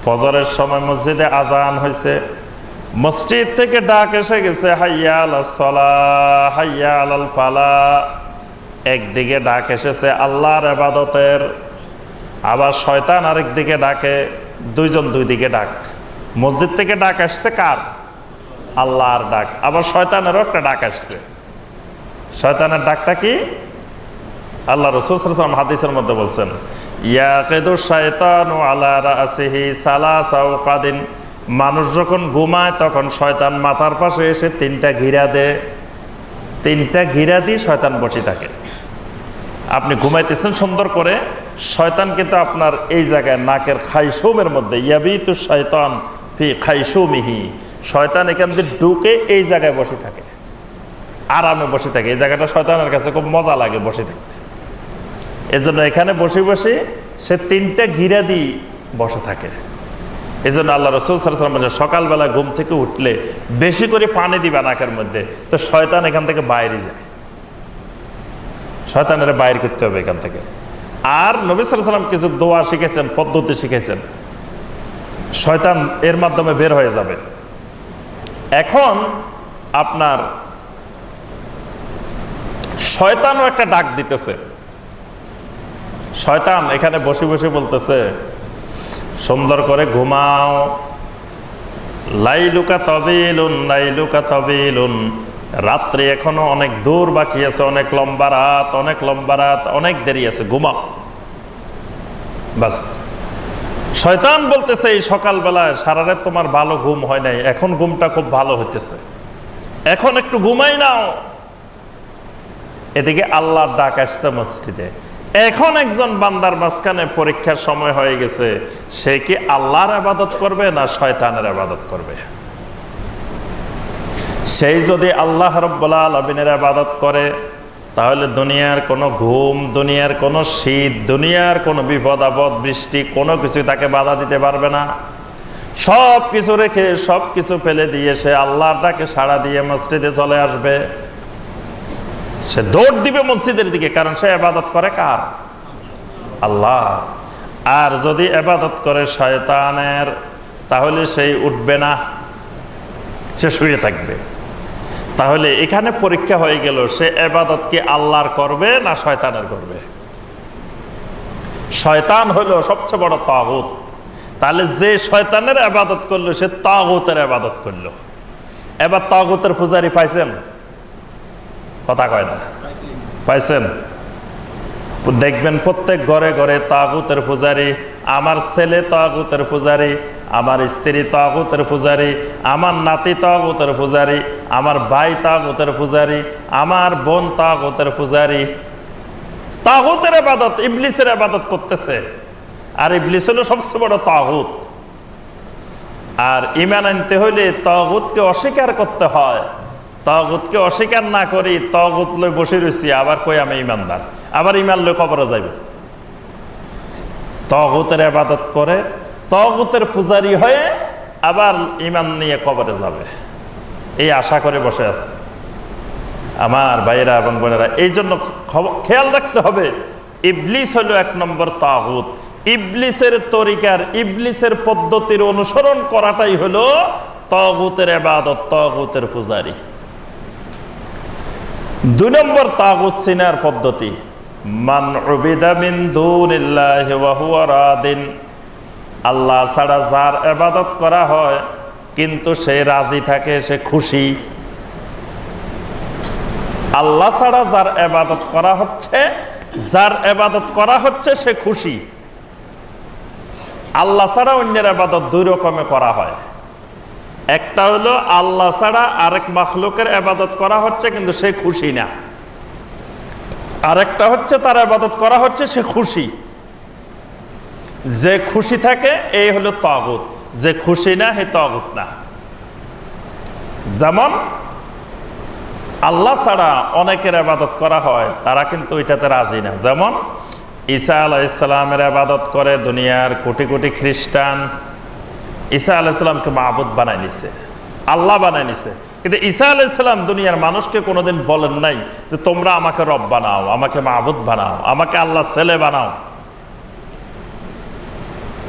ফজরের সময় মসজিদে আজান হয়েছে, মসজিদ থেকে ডাক এসে গেছে হাইয়া আলাস সালাহ হাইয়া আলাল ফালাহ। একদিকে ডাক এসেছে আল্লাহর ইবাদতের, আবার শয়তান আরেক দিকে ডাকে, দুইজন দুই দিকে ডাক। মসজিদ থেকে ডাক আসছে কার? আল্লাহর ডাক, আবার শয়তানেরও একটা ডাক আসছে। শয়তানের ডাকটা কি? আল্লাহ রাসূল সাল্লাল্লাহু আলাইহি ওয়াসাল্লাম হাদিসের মধ্যে বলছেন, ইয়াকিদু শায়তানু আলা রাসিহি সালাসা ওয়াকাদিন। মানুষ যখন ঘুমায় তখন শয়তান মাথার পাশে এসে তিনটা ঘিরা দেয়, তিনটা ঘিরা দিয়ে শয়তান বসে থাকে। আপনি ঘুমাইতেছেন সুন্দর করে, শয়তান কিন্তু আপনার এই জায়গায় নাকের খাইশুমের মধ্যে, ইয়াবিতু শায়তান ফি খাইশুমিহি, শয়তান এখান দিয়ে ঢুকে এই জায়গায় বসে থাকে, আরামে বসে থাকে। এই জায়গাটা শয়তানের কাছে খুব মজা লাগে বসে থাকতে। এজন্য এখানে বসে বসে সে তিনটা ঘিরা দিয়ে বসে থাকে। এই জন্য আল্লাহ রাসূল সাল্লাল্লাহু আলাইহি ওয়াসাল্লাম সকালবেলা ঘুম থেকে উঠলে বেশি করে পানি দিবা নাকের মধ্যে, তো শয়তান এখান থেকে বাইরে যায়, শয়তানের বাইর করতে হবে এখান থেকে। আর নবী সাল্লাল্লাহু আলাইহি ওয়াসাল্লাম কিছু দোয়া শিখেছেন, পদ্ধতি শিখেছেন, শয়তান এর মাধ্যমে বের হয়ে যাবে। এখন আপনার শয়তানও একটা ডাক দিতেছে। শয়তান এখানে বসে বসে বলতেছে, সুন্দর করে ঘুমাও, লাইলুকা তবিলুন লাইলুকা তবিলুন, রাত্রি এখনো অনেক দূর বাকি আছে, অনেক লম্বা রাত, অনেক লম্বা রাত, অনেক দেরি আছে, ঘুমাও। বাস, শয়তান বলতেছে এই সকালবেলায় সারা রাত তোমার ভালো ঘুম হয় নাই, এখন ঘুমটা খুব ভালো হইতেছে, এখন একটু ঘুমাই নাও। এদিকে আল্লাহর ডাক আসছে মসজিদে। এখন একজন বান্দার মাঝখানে পরীক্ষার সময় হয়ে গেছে, সে কি আল্লাহর ইবাদত করবে না শয়তানের ইবাদত করবে? সেই যদি আল্লাহ রাব্বুল আলামিনের ইবাদত করে, তাহলে দুনিয়ার কোনো ঘুম, দুনিয়ার কোনো শীত, দুনিয়ার কোনো বিপদ আপদ, বৃষ্টি, কোনো কিছু তাকে বাধা দিতে পারবে না। সব কিছু রেখে, সব কিছু ফেলে দিয়ে সে আল্লাহর ডাকে সাড়া দিয়ে মসজিদে চলে আসবে। সে দৌড় দিবে মসজিদের দিকে, কারণ সে ইবাদত করে কার? আল্লাহ। আর যদি ইবাদত করে শয়তানের, তাহলে সেই উঠবে না, সে শুয়ে থাকবে। তাহলে এখানে পরীক্ষা হয়ে গেল, সে ইবাদত কি আল্লাহর করবে না শয়তানের করবে? শয়তান হলো সবচেয়ে বড় তাগুত। তাহলে যে শয়তানের ইবাদত করলো সে তাগুতের ইবাদত করলো। এবার তাগুতের পূজারি পাইছেন? কথা কয় না, পাইছেন? দেখবেন প্রত্যেক ঘরে ঘরে তাগুতের পূজারি। আমার ছেলে তাগুতের পূজারি, আমার স্ত্রী তাগুতের পূজারি, আমার নাতি তাগুতের পূজারি, আমার ভাই তাগুতের পূজারি, আমার বোন তাগুতের পূজারি। তাগুতের ইবাদত, ইবলিসের ইবাদত করতেছে। আর ইবলিস হলো সবচেয়ে বড় তাগুত। আর ঈমান আনতে হইলে তাগুতকে অস্বীকার করতে হয়। তাগুতকে অস্বীকার না করি, তাগুত লই বসে রয়েছি, আবার কই আমি ইমানদার, আবার ইমান লই কবরে যাইবে। তাগুতের ইবাদত করে, তাগুতের পূজারি হয়ে আবার ইমান নিয়ে কবরে যাবে, এই আশা করে বসে আছে। আমার ভাইয়েরা এবং বোনেরা, এই জন্য খেয়াল রাখতে হবে, ইবলিস হলো এক নম্বর তাগুত। ইবলিসের তরিকার, ইবলিসের পদ্ধতির অনুসরণ করাটাই হলো তাগুতের ইবাদত, তাগুতের পূজারি। দুই নম্বর তাগুত চিনার পদ্ধতি, মান উবিদা মিন দুনিল্লাহি ওয়া হুয়া রাদিন। আল্লাহ ছাড়া যার ইবাদত করা হয় কিন্তু সে রাজি থাকে, সে খুশি। আল্লাহ ছাড়া যার ইবাদত করা হচ্ছে, যার ইবাদত করা হচ্ছে সে খুশি। আল্লাহ ছাড়া অন্যের ইবাদত দুই রকমে করা হয়। একটা হলো আল্লাহ ছাড়া আরেক মাখলুকের ইবাদত করা হচ্ছে কিন্তু সে খুশি না। আরেকটা হচ্ছে তার ইবাদত করা হচ্ছে, সে খুশি। যে খুশি থাকে এই হলো তাগুত, যে খুশি না হে তাগুত না। যেমন আল্লাহ ছাড়া অনেকের ইবাদত করা হয়, তারা কিন্তু এটাতে রাজি না। যেমন ঈসা আলাইহিস সালামের ইবাদত করে দুনিয়ার কোটি কোটি খ্রিস্টান। ঈসা আলাইহিস সালামকে মাবুদ বানায় নিছে, আল্লাহ বানায় নিছে। কিন্তু ঈসা আলাইহিস সালাম দুনিয়ার মানুষকে কোনোদিন বলেন নাই যে তোমরা আমাকে রব বানাও, আমাকে মাবুদ বানাও, আমাকে আল্লাহ ছেলে বানাও।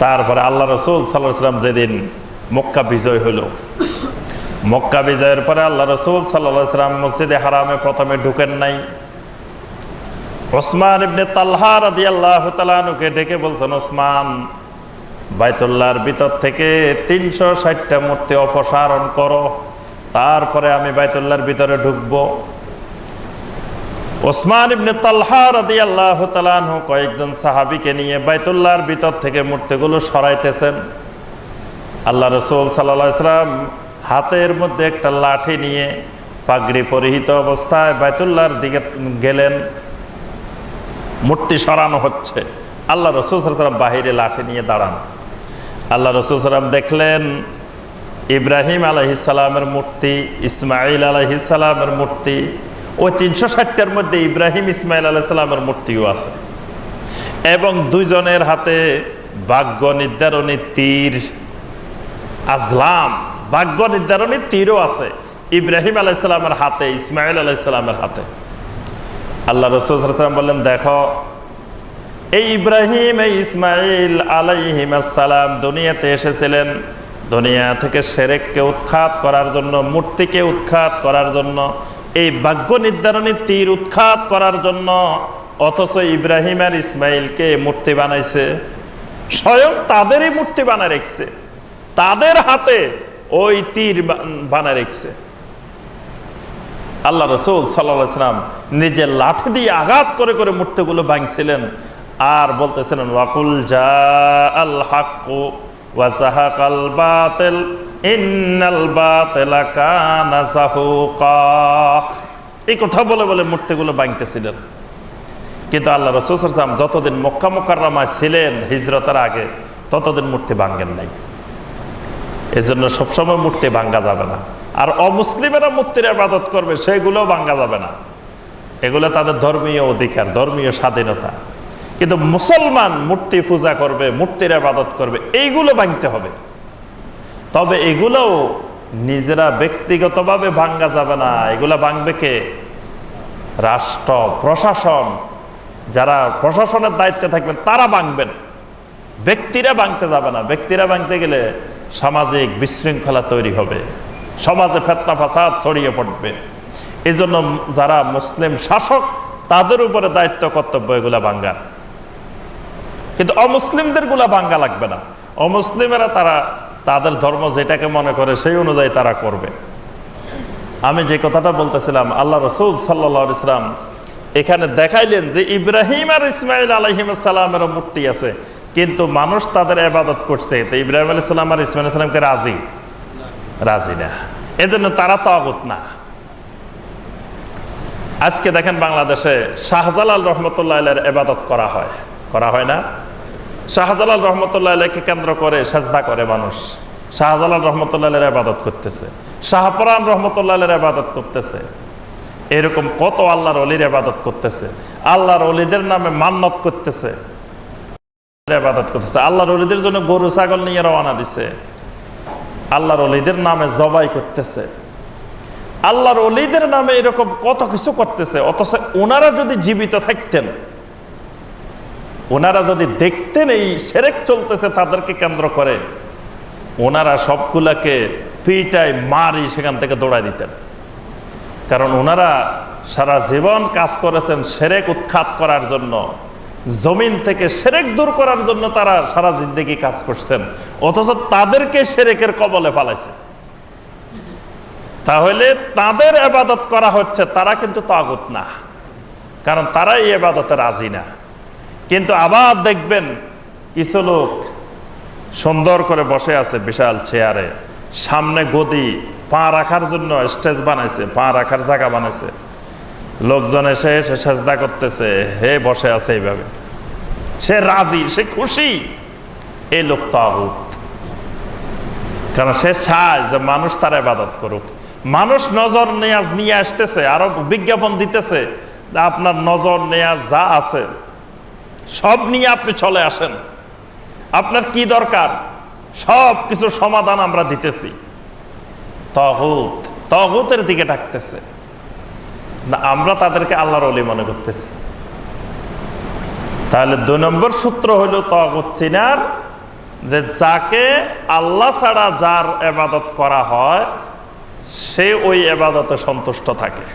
তারপরে আল্লাহ রাসূল সাল্লাল্লাহু আলাইহি ওয়াসাল্লাম যেদিন মক্কা বিজয় হলো, মক্কা বিজয়ের পরে আল্লাহ রাসূল সাল্লাল্লাহু আলাইহি ওয়াসাল্লাম মসজিদে হারামে প্রথমে ঢুকেন নাই। ওসমান ইবনে তালহা রাদিয়াল্লাহু তাআলা আনহুকে ডেকে বলছেন, ওসমান, বাইতুল্লাহর ভিতর থেকে 360টা মূর্তি অপসারণ করো, তারপরে আমি বাইতুল্লাহর ভিতরে ঢুকবো। ওসমান ইবনে তালহা রাদিয়াল্লাহু তাআলা আনহু কয়েকজন সাহাবীকে নিয়ে বাইতুল্লাহর ভিতর থেকে মূর্তিগুলো সরাইতেছেন। আল্লাহ রাসূল সাল্লাল্লাহু আলাইহি ওয়াসাল্লাম হাতের মধ্যে একটা লাঠি নিয়ে পাগড়ি পরিহিত অবস্থায় বাইতুল্লাহর দিকে গেলেন। মূর্তি সরানো হচ্ছে, আল্লাহ রাসূল সাল্লাল্লাহু আলাইহি ওয়াসাল্লাম বাহিরে লাঠি নিয়ে দাঁড়ান। আল্লাহ রাসূল সাল্লাল্লাহু আলাইহি ওয়াসাল্লাম দেখলেন ইব্রাহিম আলাইহিস সালামের মূর্তি, ইসমাঈল আলাইহিস সালামের মূর্তি, ওই 360টার মধ্যে ইব্রাহিম ইসমাঈল আলাইহিস সালামের মূর্তিও আছে, এবং দুইজনের হাতে ভাগ্য নির্ধারণী তীর, আজলাম, ভাগ্য নির্ধারণী তীরও আছে ইব্রাহিম আলাইহিস সালামের হাতে, ইসমাঈল আলাইহিস সালামের হাতে। আল্লাহ রাসূল সাল্লাল্লাহু আলাইহি ওয়াসাল্লাম বললেন, দেখো, এই ইব্রাহিম, এই ইসমাঈল আলাইহিস সালাম দুনিয়াতে এসেছিলেন দুনিয়া থেকে শিরককে উৎখাত করার জন্য, মূর্তিকে উৎখাত করার জন্য, এই ভাগ্য নির্ধারণী তীর উৎখাত করার জন্য। অথচ ইব্রাহিম আর ইসমাঈলকে মূর্তি বানাইছে, স্বয়ং তাদেরই মূর্তি বানায় রেখেছে, তাদের হাতে ওই তীর বানায় রেখেছে। আল্লাহ রাসূল সাল্লাল্লাহু আলাইহি ওয়াসাল্লাম নিজের লাঠি দিয়ে আঘাত করে করে মূর্তিগুলো ভাঙছিলেন আর বলতেছিলেন, ওয়াকুল জাআল হাক্কু ওয়া যাহাকাল বাতিল ইন্নাল বাতিলা কানা যাহুকা। এই কথা বলে বলে মূর্তিগুলো ভাঙতেছিলেন। কিন্তু আল্লাহ রাসূল সাল্লাল্লাহু আলাইহি ওয়াসাল্লাম যতদিন মক্কা মুকাররমায় ছিলেন হিজরতের আগে, ততদিন মূর্তি ভাঙেন নাই। এজন্য সবসময় মূর্তি ভাঙা যাবে না। আর অমুসলিমেরা মূর্তির ইবাদত করবে, সেগুলোও ভাঙা যাবে না। এগুলো তাদের ধর্মীয় অধিকার, ধর্মীয় স্বাধীনতা। কিন্তু মুসলমান মূর্তি পূজা করবে, মূর্তির ইবাদত করবে, এইগুলো ভাঙতে হবে। তবে এগুলোও নিজেরা ব্যক্তিগতভাবে ভাঙা যাবে না। এগুলো ভাঙবে কে? রাষ্ট্র, প্রশাসন, যারা প্রশাসনের দায়িত্বে থাকবেন তারা ভাঙবেন, ব্যক্তিরা ভাঙতে যাবে না। ব্যক্তিরা ভাঙতে গেলে সামাজিক বিশৃঙ্খলা তৈরি হবে, সমাজে ফিতনা ফাসাদ ছড়িয়ে পড়বে। এই জন্য যারা মুসলিম শাসক তাদের উপরে দায়িত্ব, কর্তব্য এগুলা ভাঙ্গার। কিন্তু অমুসলিমদের গুলা ভাঙ্গা লাগবে না। অমুসলিমেরা তারা তাদের ধর্ম যেটাকে মনে করে সেই অনুযায়ী তারা করবে। আমি যে কথাটা বলতেছিলাম, আল্লাহ রাসূল সাল্লাল্লাহু আলাইহি ওয়াসাল্লাম এখানে দেখাইলেন যে ইব্রাহিম আর ইসমাঈল আলাইহিস সালামের মূর্তি আছে, কিন্তু মানুষ তাদের ইবাদত করছে। তো ইব্রাহিম আলাইহিস সালাম আর ইসমাঈল আলাইহিস সালামকে রাজি না, এজন্য তারা তাগুত না। আজকে দেখেন বাংলাদেশে শাহজালাল রহমতুল্লাহ আলাইহির ইবাদত করা হয় না? শাহজালাল রহমতুল্লাহ আলাইহিকে কেন্দ্র করে সেজদা করে মানুষ, শাহজালাল রহমতুল্লাহ আলাইহির ইবাদত করতেছে, শাহপরান রহমতুল্লাহ আলাইহির ইবাদত করতেছে। এরকম কত আল্লাহর ওলির ইবাদত করতেছে, আল্লাহর ওলিদের নামে মান্নত করতেছে, ইবাদত করতেছে। আল্লাহর ওলিদের জন্য গরু ছাগল নিয়ে রওনা দিছে, আল্লাহর ওলিদের নামে জবাই করতেছে, আল্লাহর ওলিদের নামে এরকম কত কিছু করতেছে। অথচ ওনারা যদি জীবিত থাকতেন, ওনারা যদি দেখতেন এই শিরক চলতেছে তাদেরকে কেন্দ্র করে, ওনারা সবগুলাকে পিটাই মারি সেখান থেকে দৌড়াই দিতেন। কারণ ওনারা সারা জীবন কাজ করেছেন শিরক উৎখাত করার জন্য, জমিন থেকে শিরক দূর করার জন্য তারা সারা জিন্দেগি কাজ করছেন। অথচ তাদেরকে শিরকের কবলে ফেলাইছে। তাহলে তাদের ইবাদত করা হচ্ছে, তারা কিন্তু তাগুত না, কারণ তারা এই ইবাদতে রাজি না। কিন্তু আবার দেখবেন কিছু লোক সুন্দর করে বসে আছে বিশাল চেয়ারে, সামনে গদি, পা রাখার জন্য স্টেজ বানাইছে, পা রাখার জায়গা বানাইছে, লোকজন এসে সেজদা করতেছে, হে বসে আছে এইভাবে, সে রাজি, সে খুশি। এই লোক তাগুত, কারণ সে চায় যে মানুষ তার ইবাদত করুক। মানুষ নজর নেয়াজ নিয়ে আসতেছে, আরো বিজ্ঞাপন দিতেছে, আপনার নজর নেয়াজ যা আছে সব নিয়ে আপনি চলে আসেন, আপনার কি দরকার সব কিছু সমাধান আমরা দিতেছি। তাগুতের দিকে ডাকতেছে না, আমরা তাদেরকে আল্লাহর ওলি মনে করতেছি। তাহলে 2 নম্বর সূত্র হলো তাগুত চিনার, যে যাকে আল্লাহ ছাড়া যার ইবাদত করা হয় সে ওই ইবাদতে সন্তুষ্ট থাকে।